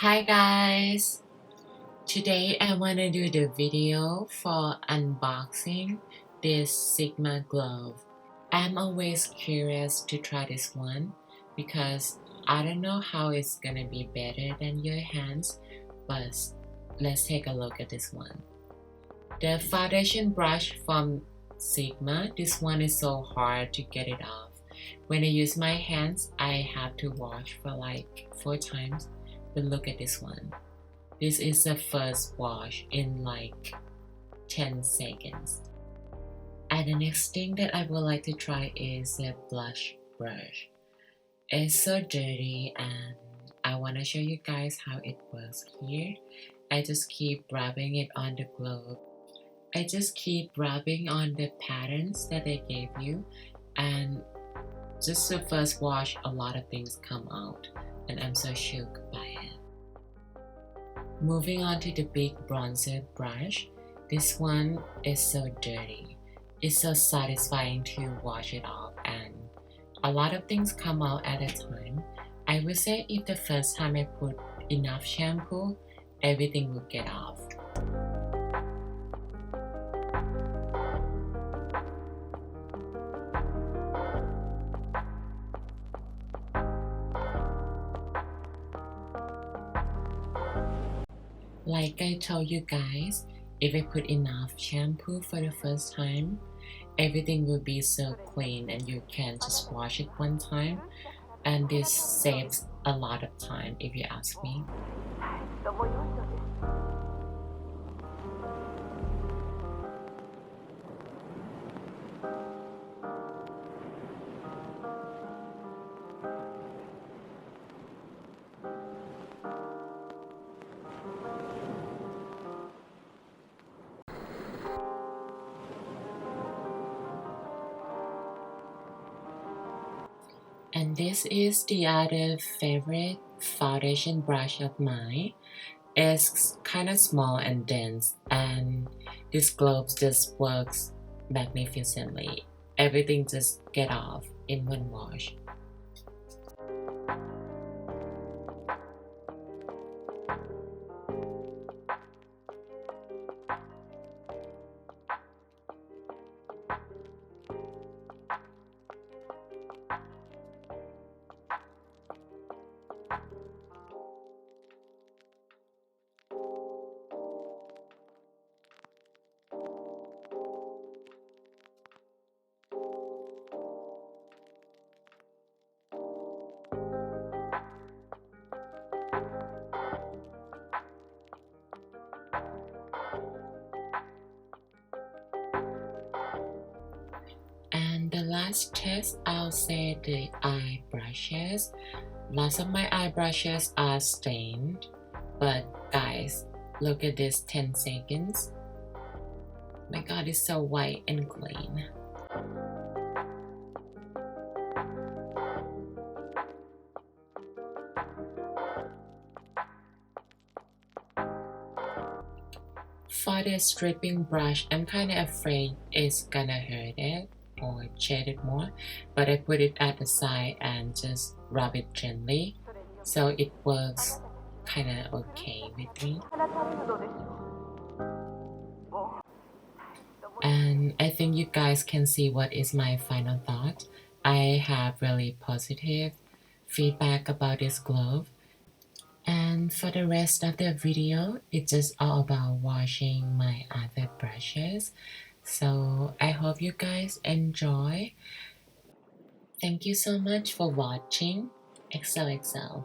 Hi guys! Today I want to do the video for unboxing this Sigma glove. I'm always curious to try this one because I don't know how it's gonna be better than your hands, but let's take a look at this one. The foundation brush from Sigma, this one is so hard to get it off. When I use my hands, I have to wash for like 4 times, but look at this one. This is the first wash in like 10 seconds. And the next thing that I would like to try is the blush brush. It's so dirty and I want to show you guys how it works here. I just keep rubbing it on the glove. I just keep rubbing on the patterns that they gave you, and just the first wash a lot of things come out and I'm so shook by it. Moving on to the big bronzer brush, this one is so dirty. It's so satisfying to wash it off and a lot of things come out at a time. I would say if the first time I put enough shampoo, everything would get off. Like I told you guys, if I put enough shampoo for the first time, everything will be so clean and you can just wash it one time, and this saves a lot of time if you ask me. And this is the other favorite foundation brush of mine. It's kind of small and dense, and this glove just works magnificently. Everything just get off in one wash. And the last test, I'll say the eye brushes. Lots of my eye brushes are stained, but guys, look at this 10 seconds. My god, it's so white and clean. For the stripping brush, I'm kind of afraid it's gonna hurt it or shade it more, but I put it at the side and just rub it gently, so it works kind of okay with me. And I think you guys can see what is my final thought. I have really positive feedback about this glove. And for the rest of the video, it's just all about washing my other brushes. So I hope you guys enjoy. Thank you so much for watching. XOXO.